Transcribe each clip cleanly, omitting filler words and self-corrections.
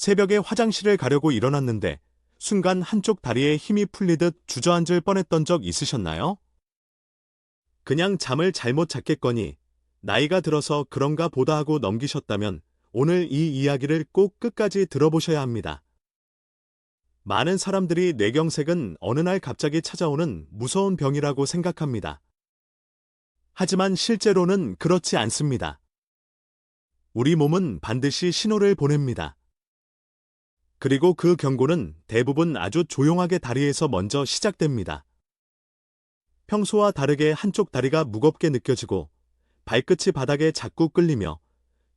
새벽에 화장실을 가려고 일어났는데 순간 한쪽 다리에 힘이 풀리듯 주저앉을 뻔했던 적 있으셨나요? 그냥 잠을 잘못 잤겠거니 나이가 들어서 그런가 보다 하고 넘기셨다면 오늘 이 이야기를 꼭 끝까지 들어보셔야 합니다. 많은 사람들이 뇌경색은 어느 날 갑자기 찾아오는 무서운 병이라고 생각합니다. 하지만 실제로는 그렇지 않습니다. 우리 몸은 반드시 신호를 보냅니다. 그리고 그 경고는 대부분 아주 조용하게 다리에서 먼저 시작됩니다. 평소와 다르게 한쪽 다리가 무겁게 느껴지고 발끝이 바닥에 자꾸 끌리며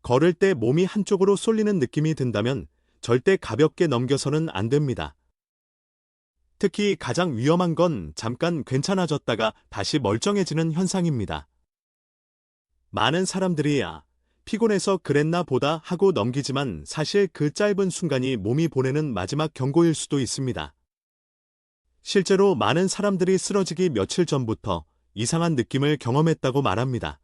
걸을 때 몸이 한쪽으로 쏠리는 느낌이 든다면 절대 가볍게 넘겨서는 안 됩니다. 특히 가장 위험한 건 잠깐 괜찮아졌다가 다시 멀쩡해지는 현상입니다. 많은 사람들이 피곤해서 그랬나 보다 하고 넘기지만 사실 그 짧은 순간이 몸이 보내는 마지막 경고일 수도 있습니다. 실제로 많은 사람들이 쓰러지기 며칠 전부터 이상한 느낌을 경험했다고 말합니다.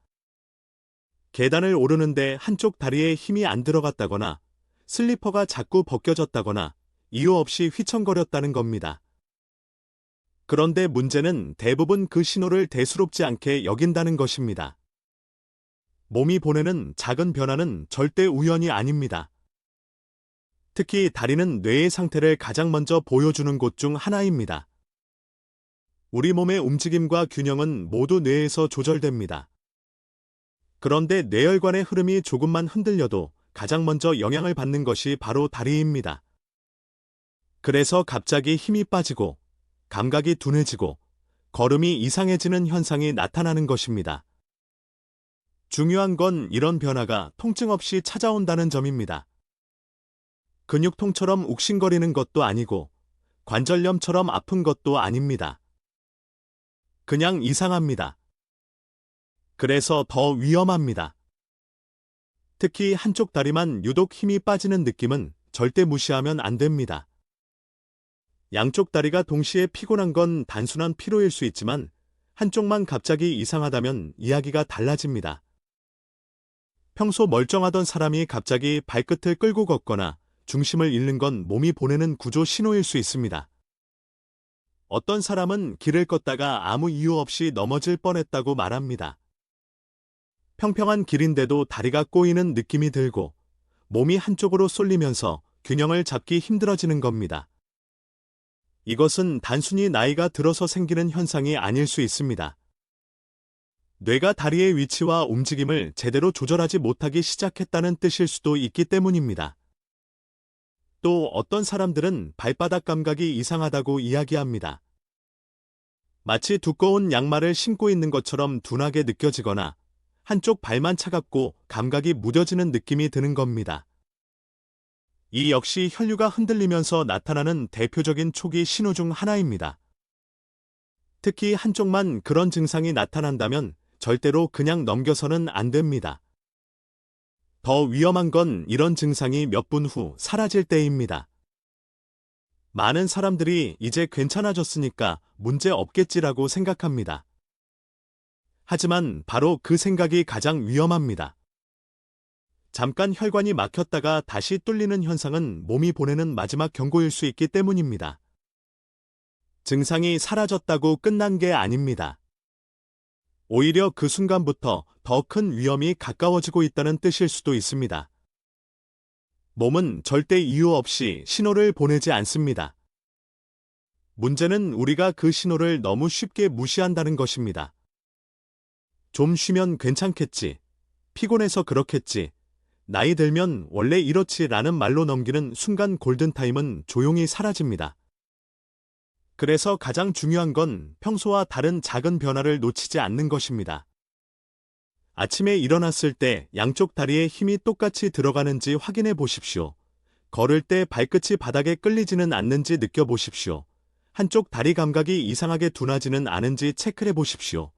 계단을 오르는데 한쪽 다리에 힘이 안 들어갔다거나 슬리퍼가 자꾸 벗겨졌다거나 이유 없이 휘청거렸다는 겁니다. 그런데 문제는 대부분 그 신호를 대수롭지 않게 여긴다는 것입니다. 몸이 보내는 작은 변화는 절대 우연이 아닙니다. 특히 다리는 뇌의 상태를 가장 먼저 보여주는 곳 중 하나입니다. 우리 몸의 움직임과 균형은 모두 뇌에서 조절됩니다. 그런데 뇌혈관의 흐름이 조금만 흔들려도 가장 먼저 영향을 받는 것이 바로 다리입니다. 그래서 갑자기 힘이 빠지고 감각이 둔해지고 걸음이 이상해지는 현상이 나타나는 것입니다. 중요한 건 이런 변화가 통증 없이 찾아온다는 점입니다. 근육통처럼 욱신거리는 것도 아니고 관절염처럼 아픈 것도 아닙니다. 그냥 이상합니다. 그래서 더 위험합니다. 특히 한쪽 다리만 유독 힘이 빠지는 느낌은 절대 무시하면 안 됩니다. 양쪽 다리가 동시에 피곤한 건 단순한 피로일 수 있지만 한쪽만 갑자기 이상하다면 이야기가 달라집니다. 평소 멀쩡하던 사람이 갑자기 발끝을 끌고 걷거나 중심을 잃는 건 몸이 보내는 구조 신호일 수 있습니다. 어떤 사람은 길을 걷다가 아무 이유 없이 넘어질 뻔했다고 말합니다. 평평한 길인데도 다리가 꼬이는 느낌이 들고 몸이 한쪽으로 쏠리면서 균형을 잡기 힘들어지는 겁니다. 이것은 단순히 나이가 들어서 생기는 현상이 아닐 수 있습니다. 뇌가 다리의 위치와 움직임을 제대로 조절하지 못하기 시작했다는 뜻일 수도 있기 때문입니다. 또 어떤 사람들은 발바닥 감각이 이상하다고 이야기합니다. 마치 두꺼운 양말을 신고 있는 것처럼 둔하게 느껴지거나 한쪽 발만 차갑고 감각이 무뎌지는 느낌이 드는 겁니다. 이 역시 혈류가 흔들리면서 나타나는 대표적인 초기 신호 중 하나입니다. 특히 한쪽만 그런 증상이 나타난다면 절대로 그냥 넘겨서는 안 됩니다. 더 위험한 건 이런 증상이 몇 분 후 사라질 때입니다. 많은 사람들이 이제 괜찮아졌으니까 문제 없겠지라고 생각합니다. 하지만 바로 그 생각이 가장 위험합니다. 잠깐 혈관이 막혔다가 다시 뚫리는 현상은 몸이 보내는 마지막 경고일 수 있기 때문입니다. 증상이 사라졌다고 끝난 게 아닙니다. 오히려 그 순간부터 더 큰 위험이 가까워지고 있다는 뜻일 수도 있습니다. 몸은 절대 이유 없이 신호를 보내지 않습니다. 문제는 우리가 그 신호를 너무 쉽게 무시한다는 것입니다. 좀 쉬면 괜찮겠지, 피곤해서 그렇겠지, 나이 들면 원래 이렇지 라는 말로 넘기는 순간 골든타임은 조용히 사라집니다. 그래서 가장 중요한 건 평소와 다른 작은 변화를 놓치지 않는 것입니다. 아침에 일어났을 때 양쪽 다리에 힘이 똑같이 들어가는지 확인해 보십시오. 걸을 때 발끝이 바닥에 끌리지는 않는지 느껴보십시오. 한쪽 다리 감각이 이상하게 둔하지는 않은지 체크해 보십시오.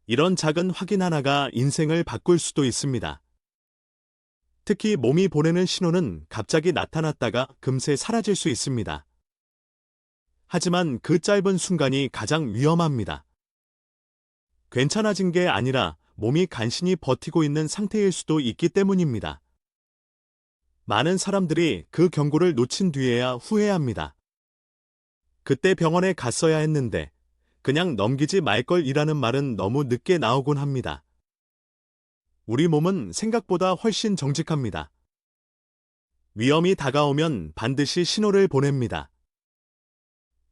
이런 작은 확인 하나가 인생을 바꿀 수도 있습니다. 특히 몸이 보내는 신호는 갑자기 나타났다가 금세 사라질 수 있습니다. 하지만 그 짧은 순간이 가장 위험합니다. 괜찮아진 게 아니라 몸이 간신히 버티고 있는 상태일 수도 있기 때문입니다. 많은 사람들이 그 경고를 놓친 뒤에야 후회합니다. 그때 병원에 갔어야 했는데 그냥 넘기지 말 걸이라는 말은 너무 늦게 나오곤 합니다. 우리 몸은 생각보다 훨씬 정직합니다. 위험이 다가오면 반드시 신호를 보냅니다.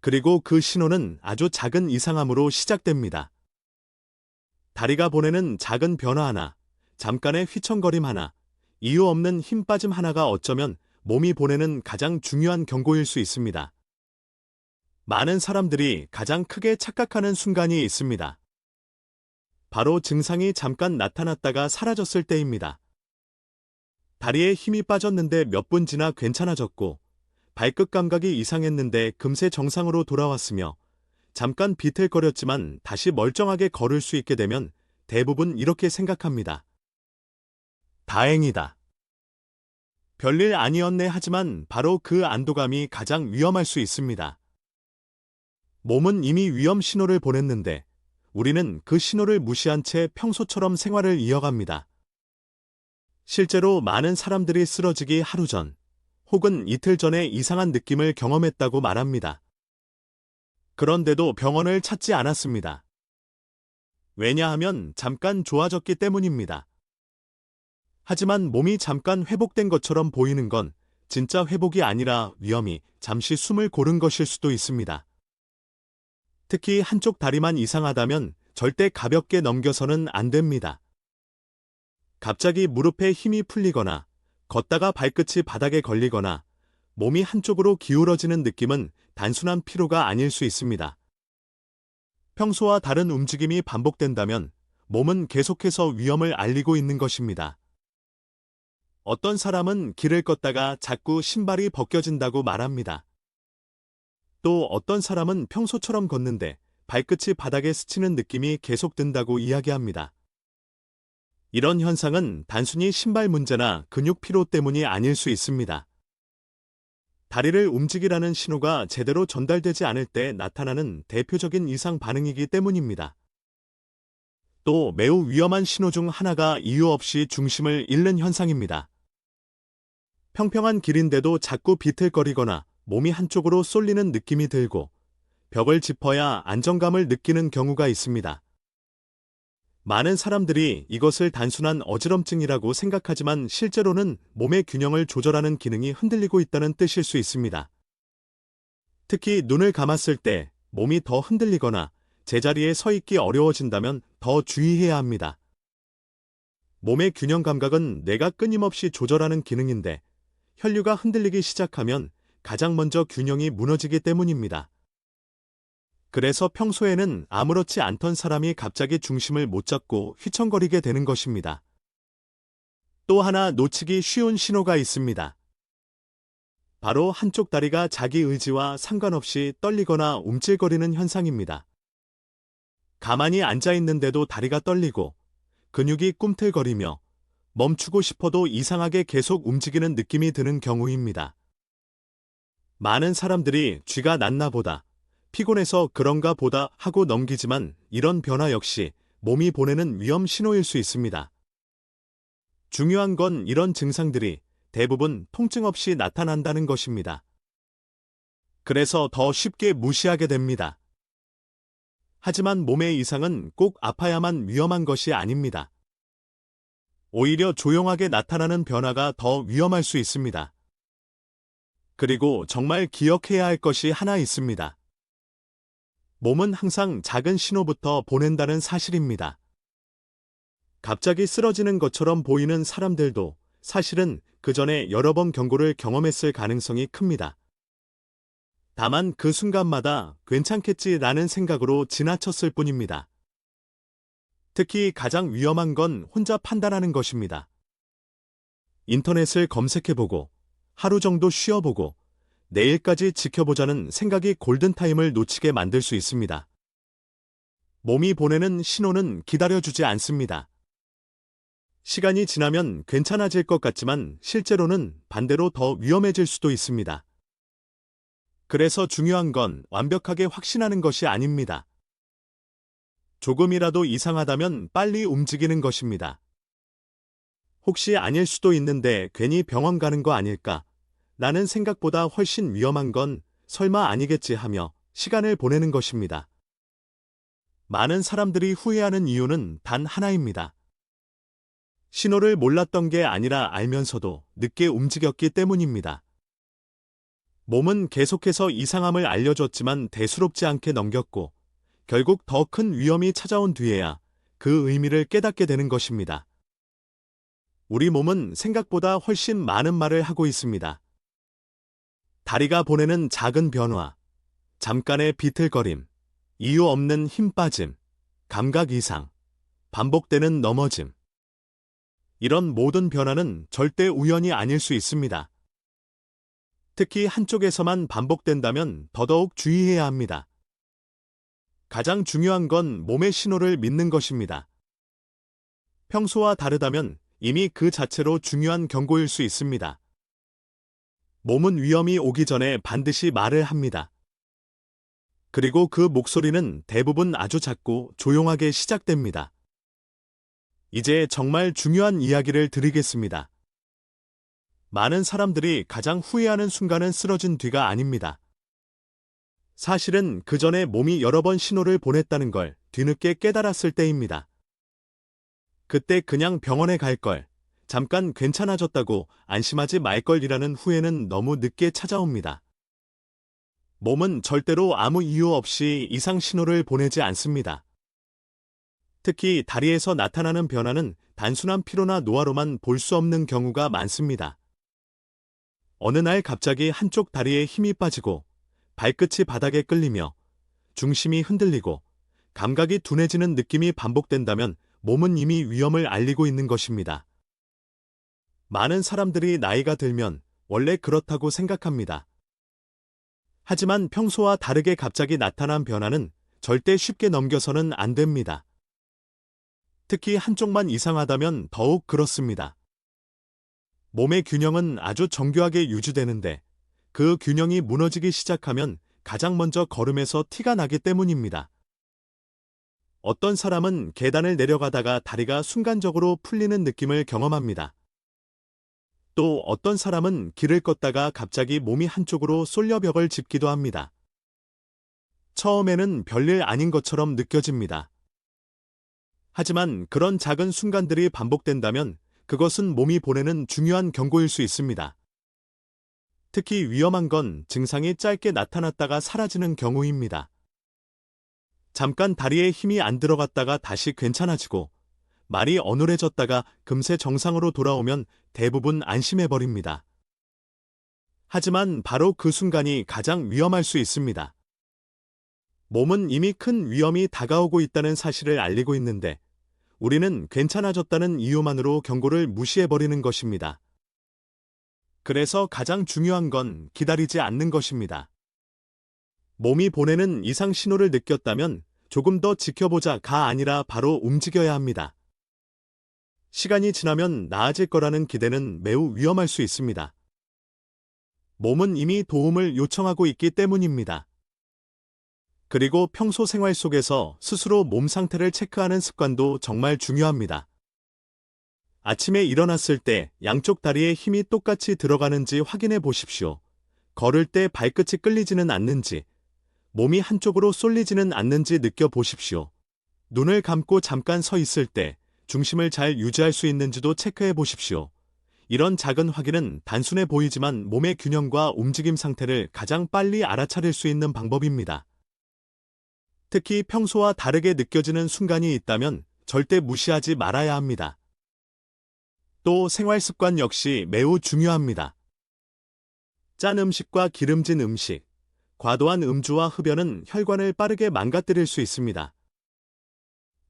그리고 그 신호는 아주 작은 이상함으로 시작됩니다. 다리가 보내는 작은 변화 하나, 잠깐의 휘청거림 하나, 이유 없는 힘 빠짐 하나가 어쩌면 몸이 보내는 가장 중요한 경고일 수 있습니다. 많은 사람들이 가장 크게 착각하는 순간이 있습니다. 바로 증상이 잠깐 나타났다가 사라졌을 때입니다. 다리에 힘이 빠졌는데 몇 분 지나 괜찮아졌고, 발끝 감각이 이상했는데 금세 정상으로 돌아왔으며, 잠깐 비틀거렸지만 다시 멀쩡하게 걸을 수 있게 되면 대부분 이렇게 생각합니다. 다행이다. 별일 아니었네 하지만 바로 그 안도감이 가장 위험할 수 있습니다. 몸은 이미 위험 신호를 보냈는데 우리는 그 신호를 무시한 채 평소처럼 생활을 이어갑니다. 실제로 많은 사람들이 쓰러지기 하루 전 혹은 이틀 전에 이상한 느낌을 경험했다고 말합니다. 그런데도 병원을 찾지 않았습니다. 왜냐하면 잠깐 좋아졌기 때문입니다. 하지만 몸이 잠깐 회복된 것처럼 보이는 건 진짜 회복이 아니라 위험이 잠시 숨을 고른 것일 수도 있습니다. 특히 한쪽 다리만 이상하다면 절대 가볍게 넘겨서는 안 됩니다. 갑자기 무릎에 힘이 풀리거나 걷다가 발끝이 바닥에 걸리거나 몸이 한쪽으로 기울어지는 느낌은 단순한 피로가 아닐 수 있습니다. 평소와 다른 움직임이 반복된다면 몸은 계속해서 위험을 알리고 있는 것입니다. 어떤 사람은 길을 걷다가 자꾸 신발이 벗겨진다고 말합니다. 또 어떤 사람은 평소처럼 걷는데 발끝이 바닥에 스치는 느낌이 계속 든다고 이야기합니다. 이런 현상은 단순히 신발 문제나 근육 피로 때문이 아닐 수 있습니다. 다리를 움직이라는 신호가 제대로 전달되지 않을 때 나타나는 대표적인 이상 반응이기 때문입니다. 또 매우 위험한 신호 중 하나가 이유 없이 중심을 잃는 현상입니다. 평평한 길인데도 자꾸 비틀거리거나 몸이 한쪽으로 쏠리는 느낌이 들고 벽을 짚어야 안정감을 느끼는 경우가 있습니다. 많은 사람들이 이것을 단순한 어지럼증이라고 생각하지만 실제로는 몸의 균형을 조절하는 기능이 흔들리고 있다는 뜻일 수 있습니다. 특히 눈을 감았을 때 몸이 더 흔들리거나 제자리에 서 있기 어려워진다면 더 주의해야 합니다. 몸의 균형 감각은 뇌가 끊임없이 조절하는 기능인데 혈류가 흔들리기 시작하면 가장 먼저 균형이 무너지기 때문입니다. 그래서 평소에는 아무렇지 않던 사람이 갑자기 중심을 못 잡고 휘청거리게 되는 것입니다. 또 하나 놓치기 쉬운 신호가 있습니다. 바로 한쪽 다리가 자기 의지와 상관없이 떨리거나 움찔거리는 현상입니다. 가만히 앉아 있는데도 다리가 떨리고 근육이 꿈틀거리며 멈추고 싶어도 이상하게 계속 움직이는 느낌이 드는 경우입니다. 많은 사람들이 쥐가 낫나 보다, 피곤해서 그런가 보다 하고 넘기지만 이런 변화 역시 몸이 보내는 위험 신호일 수 있습니다. 중요한 건 이런 증상들이 대부분 통증 없이 나타난다는 것입니다. 그래서 더 쉽게 무시하게 됩니다. 하지만 몸의 이상은 꼭 아파야만 위험한 것이 아닙니다. 오히려 조용하게 나타나는 변화가 더 위험할 수 있습니다. 그리고 정말 기억해야 할 것이 하나 있습니다. 몸은 항상 작은 신호부터 보낸다는 사실입니다. 갑자기 쓰러지는 것처럼 보이는 사람들도 사실은 그 전에 여러 번 경고를 경험했을 가능성이 큽니다. 다만 그 순간마다 괜찮겠지라는 생각으로 지나쳤을 뿐입니다. 특히 가장 위험한 건 혼자 판단하는 것입니다. 인터넷을 검색해보고 하루 정도 쉬어보고 내일까지 지켜보자는 생각이 골든타임을 놓치게 만들 수 있습니다. 몸이 보내는 신호는 기다려주지 않습니다. 시간이 지나면 괜찮아질 것 같지만 실제로는 반대로 더 위험해질 수도 있습니다. 그래서 중요한 건 완벽하게 확신하는 것이 아닙니다. 조금이라도 이상하다면 빨리 움직이는 것입니다. 혹시 아닐 수도 있는데 괜히 병원 가는 거 아닐까? 라는 생각보다 훨씬 위험한 건 설마 아니겠지 하며 시간을 보내는 것입니다. 많은 사람들이 후회하는 이유는 단 하나입니다. 신호를 몰랐던 게 아니라 알면서도 늦게 움직였기 때문입니다. 몸은 계속해서 이상함을 알려줬지만 대수롭지 않게 넘겼고 결국 더 큰 위험이 찾아온 뒤에야 그 의미를 깨닫게 되는 것입니다. 우리 몸은 생각보다 훨씬 많은 말을 하고 있습니다. 다리가 보내는 작은 변화, 잠깐의 비틀거림, 이유 없는 힘 빠짐, 감각 이상, 반복되는 넘어짐. 이런 모든 변화는 절대 우연이 아닐 수 있습니다. 특히 한쪽에서만 반복된다면 더더욱 주의해야 합니다. 가장 중요한 건 몸의 신호를 믿는 것입니다. 평소와 다르다면 이미 그 자체로 중요한 경고일 수 있습니다. 몸은 위험이 오기 전에 반드시 말을 합니다. 그리고 그 목소리는 대부분 아주 작고 조용하게 시작됩니다. 이제 정말 중요한 이야기를 드리겠습니다. 많은 사람들이 가장 후회하는 순간은 쓰러진 뒤가 아닙니다. 사실은 그 전에 몸이 여러 번 신호를 보냈다는 걸 뒤늦게 깨달았을 때입니다. 그때 그냥 병원에 갈 걸, 잠깐 괜찮아졌다고 안심하지 말 걸이라는 후회는 너무 늦게 찾아옵니다. 몸은 절대로 아무 이유 없이 이상 신호를 보내지 않습니다. 특히 다리에서 나타나는 변화는 단순한 피로나 노화로만 볼 수 없는 경우가 많습니다. 어느 날 갑자기 한쪽 다리에 힘이 빠지고 발끝이 바닥에 끌리며 중심이 흔들리고 감각이 둔해지는 느낌이 반복된다면 몸은 이미 위험을 알리고 있는 것입니다. 많은 사람들이 나이가 들면 원래 그렇다고 생각합니다. 하지만 평소와 다르게 갑자기 나타난 변화는 절대 쉽게 넘겨서는 안 됩니다. 특히 한쪽만 이상하다면 더욱 그렇습니다. 몸의 균형은 아주 정교하게 유지되는데 그 균형이 무너지기 시작하면 가장 먼저 걸음에서 티가 나기 때문입니다. 어떤 사람은 계단을 내려가다가 다리가 순간적으로 풀리는 느낌을 경험합니다. 또 어떤 사람은 길을 걷다가 갑자기 몸이 한쪽으로 쏠려 벽을 짚기도 합니다. 처음에는 별일 아닌 것처럼 느껴집니다. 하지만 그런 작은 순간들이 반복된다면 그것은 몸이 보내는 중요한 경고일 수 있습니다. 특히 위험한 건 증상이 짧게 나타났다가 사라지는 경우입니다. 잠깐 다리에 힘이 안 들어갔다가 다시 괜찮아지고 말이 어눌해졌다가 금세 정상으로 돌아오면 대부분 안심해버립니다. 하지만 바로 그 순간이 가장 위험할 수 있습니다. 몸은 이미 큰 위험이 다가오고 있다는 사실을 알리고 있는데 우리는 괜찮아졌다는 이유만으로 경고를 무시해버리는 것입니다. 그래서 가장 중요한 건 기다리지 않는 것입니다. 몸이 보내는 이상 신호를 느꼈다면 조금 더 지켜보자가 아니라 바로 움직여야 합니다. 시간이 지나면 나아질 거라는 기대는 매우 위험할 수 있습니다. 몸은 이미 도움을 요청하고 있기 때문입니다. 그리고 평소 생활 속에서 스스로 몸 상태를 체크하는 습관도 정말 중요합니다. 아침에 일어났을 때 양쪽 다리에 힘이 똑같이 들어가는지 확인해 보십시오. 걸을 때 발끝이 끌리지는 않는지, 몸이 한쪽으로 쏠리지는 않는지 느껴보십시오. 눈을 감고 잠깐 서 있을 때 중심을 잘 유지할 수 있는지도 체크해 보십시오. 이런 작은 확인은 단순해 보이지만 몸의 균형과 움직임 상태를 가장 빨리 알아차릴 수 있는 방법입니다. 특히 평소와 다르게 느껴지는 순간이 있다면 절대 무시하지 말아야 합니다. 또 생활 습관 역시 매우 중요합니다. 짠 음식과 기름진 음식, 과도한 음주와 흡연은 혈관을 빠르게 망가뜨릴 수 있습니다.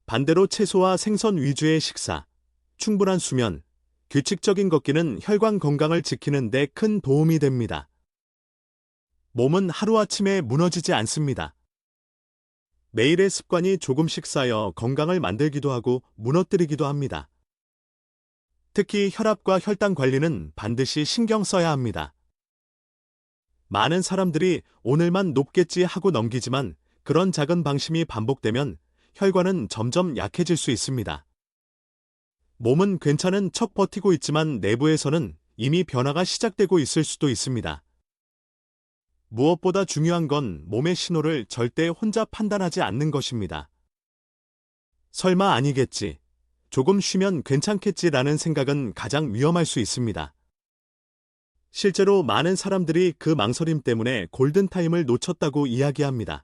반대로 채소와 생선 위주의 식사, 충분한 수면, 규칙적인 걷기는 혈관 건강을 지키는 데 큰 도움이 됩니다. 몸은 하루아침에 무너지지 않습니다. 매일의 습관이 조금씩 쌓여 건강을 만들기도 하고 무너뜨리기도 합니다. 특히 혈압과 혈당 관리는 반드시 신경 써야 합니다. 많은 사람들이 오늘만 높겠지 하고 넘기지만 그런 작은 방심이 반복되면 혈관은 점점 약해질 수 있습니다. 몸은 괜찮은 척 버티고 있지만 내부에서는 이미 변화가 시작되고 있을 수도 있습니다. 무엇보다 중요한 건 몸의 신호를 절대 혼자 판단하지 않는 것입니다. 설마 아니겠지. 조금 쉬면 괜찮겠지라는 생각은 가장 위험할 수 있습니다. 실제로 많은 사람들이 그 망설임 때문에 골든타임을 놓쳤다고 이야기합니다.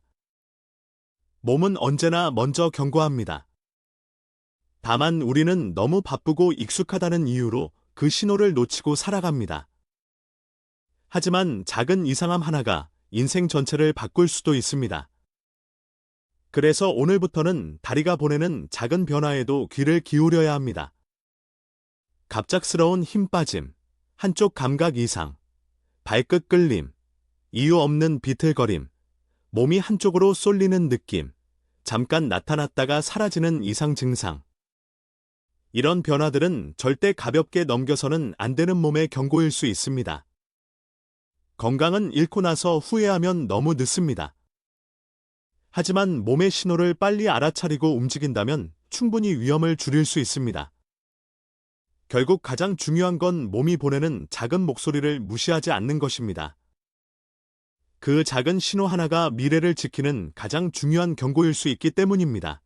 몸은 언제나 먼저 경고합니다. 다만 우리는 너무 바쁘고 익숙하다는 이유로 그 신호를 놓치고 살아갑니다. 하지만 작은 이상함 하나가 인생 전체를 바꿀 수도 있습니다. 그래서 오늘부터는 다리가 보내는 작은 변화에도 귀를 기울여야 합니다. 갑작스러운 힘 빠짐, 한쪽 감각 이상, 발끝 끌림, 이유 없는 비틀거림, 몸이 한쪽으로 쏠리는 느낌, 잠깐 나타났다가 사라지는 이상 증상. 이런 변화들은 절대 가볍게 넘겨서는 안 되는 몸의 경고일 수 있습니다. 건강은 잃고 나서 후회하면 너무 늦습니다. 하지만 몸의 신호를 빨리 알아차리고 움직인다면 충분히 위험을 줄일 수 있습니다. 결국 가장 중요한 건 몸이 보내는 작은 목소리를 무시하지 않는 것입니다. 그 작은 신호 하나가 미래를 지키는 가장 중요한 경고일 수 있기 때문입니다.